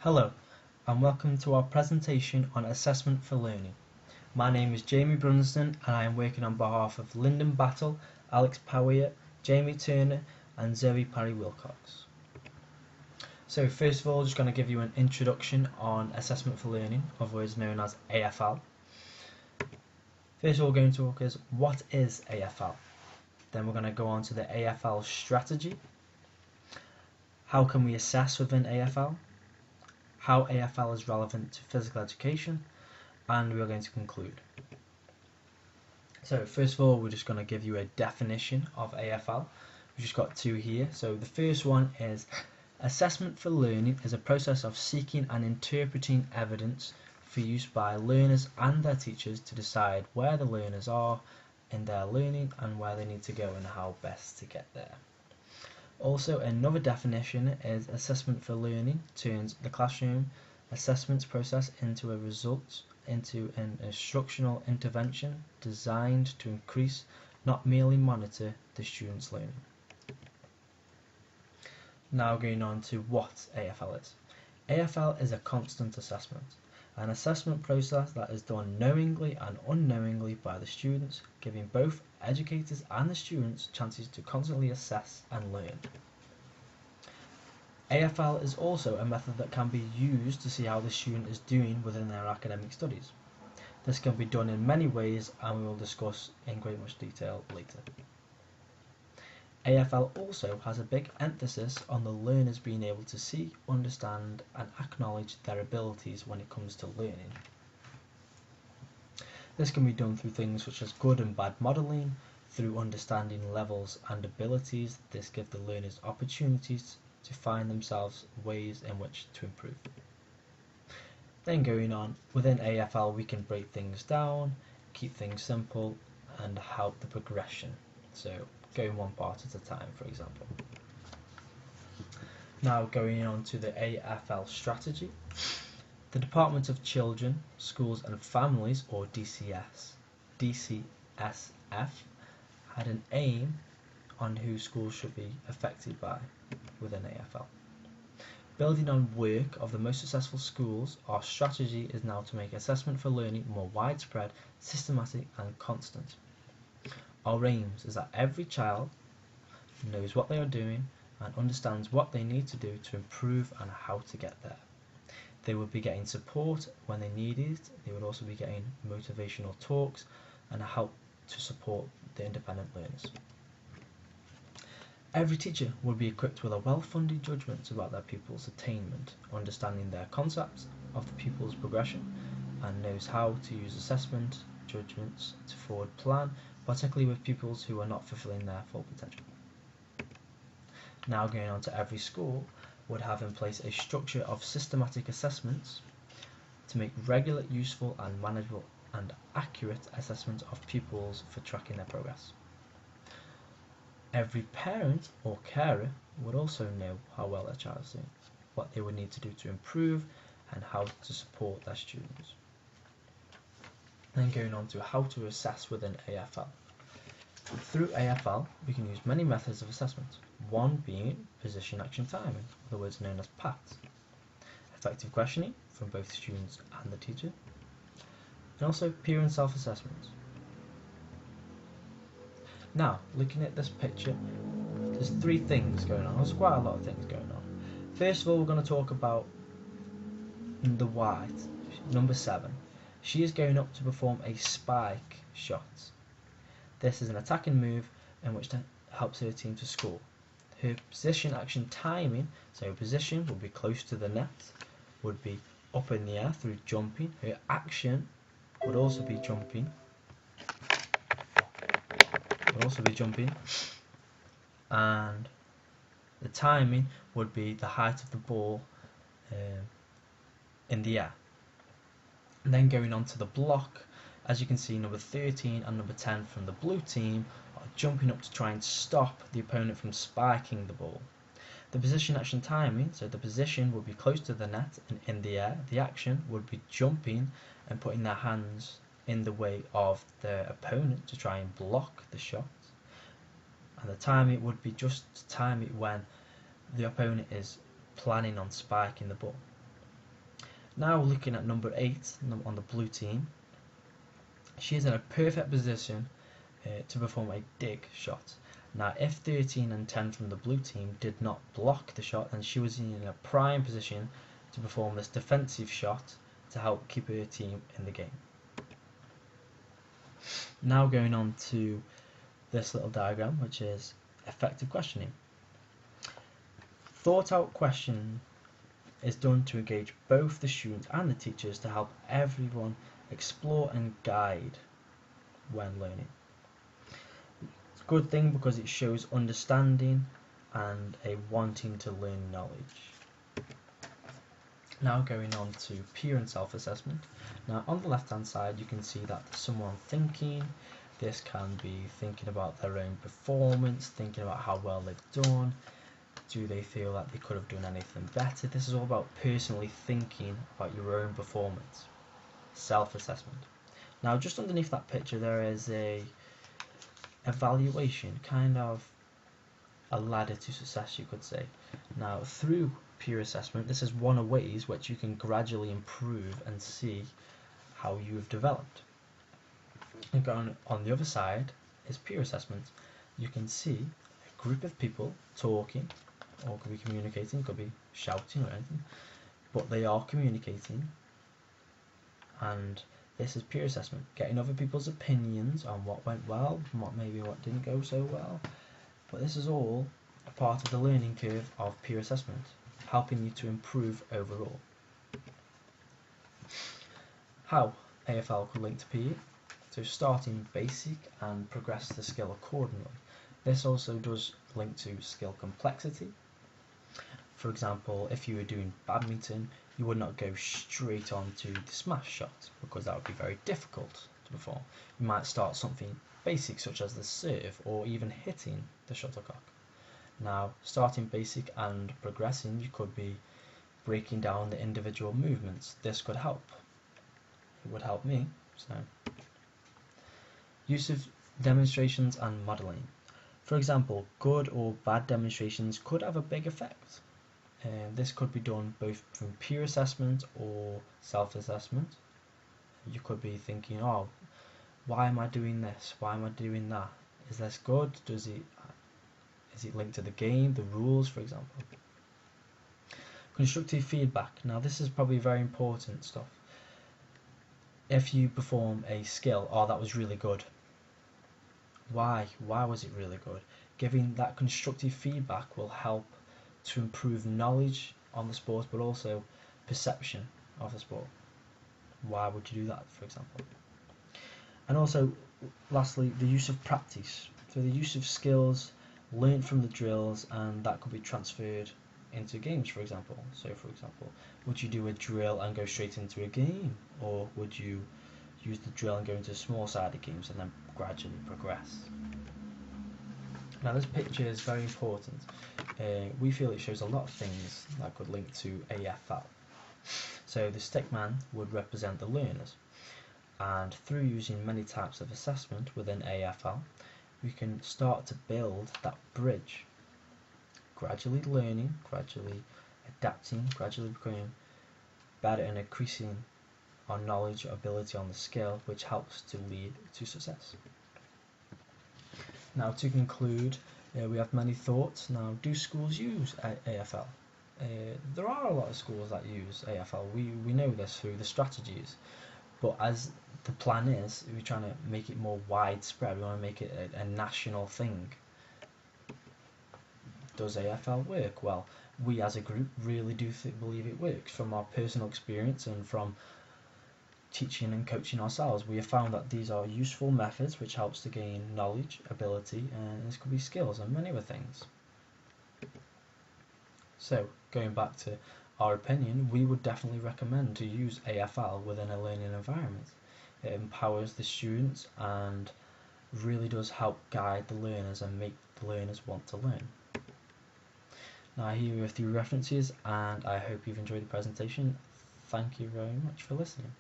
Hello, and welcome to our presentation on assessment for learning. My name is Jamie Brunston, and I am working on behalf of Lyndon Battle, Alex Powier, Jamie Turner, and Zoe Parry-Wilcox. So first of all, just going to give you an introduction on assessment for learning, otherwise known as AFL. First of all, we're going to talk is what is AFL. Then we're going to go on to the AFL strategy. How can we assess within AFL? How AFL is relevant to physical education, and we are going to conclude. So first of all, we're just going to give you a definition of AFL. We've just got two here. So the first one is assessment for learning is a process of seeking and interpreting evidence for use by learners and their teachers to decide where the learners are in their learning and where they need to go and how best to get there. Also, another definition is assessment for learning turns the classroom assessments process into an instructional intervention designed to increase, not merely monitor, the student's learning. Now going on to what AFL is. AFL is a constant assessment, an assessment process that is done knowingly and unknowingly by the students, giving both educators and the students chances to constantly assess and learn. AFL is also a method that can be used to see how the student is doing within their academic studies. This can be done in many ways, and we will discuss in great much detail later. AFL also has a big emphasis on the learners being able to see, understand and acknowledge their abilities when it comes to learning. This can be done through things such as good and bad modelling, through understanding levels and abilities. This gives the learners opportunities to find themselves ways in which to improve. Then going on, within AFL we can break things down, keep things simple and help the progression. So going one part at a time, for example. Now going on to the AFL strategy. The Department of Children, Schools and Families, or DCSF, had an aim on who schools should be affected by within AFL. Building on work of the most successful schools, our strategy is now to make assessment for learning more widespread, systematic and constant. Our aims is that every child knows what they are doing and understands what they need to do to improve and how to get there. They will be getting support when they need it. They will also be getting motivational talks and help to support the independent learners. Every teacher will be equipped with a well-funded judgment about their pupils' attainment, understanding their concepts of the pupils' progression, and knows how to use assessment judgments to forward plan, particularly with pupils who are not fulfilling their full potential. Now going on to every school would have in place a structure of systematic assessments to make regular, useful and manageable and accurate assessment of pupils for tracking their progress. Every parent or carer would also know how well their child is doing, what they would need to do to improve and how to support their students. Then going on to how to assess within AFL. Through AFL we can use many methods of assessment, one being position action timing, other words known as PATS, effective questioning from both students and the teacher, and also peer and self-assessment. Now, looking at this picture, there's three things going on. There's quite a lot of things going on. First of all, we're going to talk about the white, number 7. She is going up to perform a spike shot. This is an attacking move in which helps her team to score. Her position action timing, so her position would be close to the net, would be up in the air through jumping. Her action would also be jumping. And the timing would be the height of the ball in the air. And then going on to the block, as you can see, number 13 and number 10 from the blue team are jumping up to try and stop the opponent from spiking the ball. The position action timing, so the position would be close to the net and in the air. The action would be jumping and putting their hands in the way of their opponent to try and block the shot. And the timing would be just to time it when the opponent is planning on spiking the ball. Now looking at number 8 on the blue team, she is in a perfect position to perform a dig shot. Now if 13 and 10 from the blue team did not block the shot, then she was in a prime position to perform this defensive shot to help keep her team in the game. Now going on to this little diagram, which is effective questioning. Thought out question is done to engage both the students and the teachers to help everyone explore and guide when learning. It's a good thing because it shows understanding and a wanting to learn knowledge. Now going on to peer and self-assessment. Now on the left hand side you can see that someone thinking. This can be thinking about their own performance, thinking about how well they've done. Do they feel that they could have done anything better? This is all about personally thinking about your own performance. Self-assessment. Now just underneath that picture there is a evaluation, kind of a ladder to success you could say. Now through peer assessment, this is one of ways which you can gradually improve and see how you have developed. And on the other side is peer assessment. You can see a group of people talking, or could be communicating, could be shouting or anything, but they are communicating, and this is peer assessment, getting other people's opinions on what went well, what didn't go so well. But this is all a part of the learning curve of peer assessment, helping you to improve overall. How AFL could link to PE? So starting basic and progress the skill accordingly. This also does link to skill complexity. For example, if you were doing badminton, you would not go straight on to the smash shot because that would be very difficult to perform. You might start something basic such as the serve or even hitting the shuttlecock. Now, starting basic and progressing, you could be breaking down the individual movements. This could help. It would help me. So, use of demonstrations and modelling. For example, good or bad demonstrations could have a big effect. This could be done both from peer assessment or self-assessment. You could be thinking, oh, why am I doing this? Why am I doing that? Is this good? Is it linked to the game, the rules, for example? Constructive feedback. Now this is probably very important stuff. If you perform a skill, oh, that was really good. Why was it really good? Giving that constructive feedback will help to improve knowledge on the sport, but also perception of the sport. Why would you do that, for example? And also, lastly, the use of practice. So the use of skills learned from the drills, and that could be transferred into games, for example. So for example, would you do a drill and go straight into a game, or would you use the drill and go into small sided games and then gradually progress? Now this picture is very important. We feel it shows a lot of things that could link to AFL. So the stickman would represent the learners, and through using many types of assessment within AFL, we can start to build that bridge, gradually learning, gradually adapting, gradually becoming better and increasing our knowledge, ability on the skill, which helps to lead to success. Now to conclude, we have many thoughts. Now, do schools use AFL? There are a lot of schools that use AFL. We know this through the strategies, but as the plan is, we're trying to make it more widespread. We want to make it a national thing. Does AFL work? Well, we as a group really do believe it works. From our personal experience and from teaching and coaching ourselves, we have found that these are useful methods which helps to gain knowledge, ability, and this could be skills and many other things. So, going back to our opinion, we would definitely recommend to use AFL within a learning environment. It empowers the students and really does help guide the learners and make the learners want to learn. Now here are a few references, and I hope you've enjoyed the presentation. Thank you very much for listening.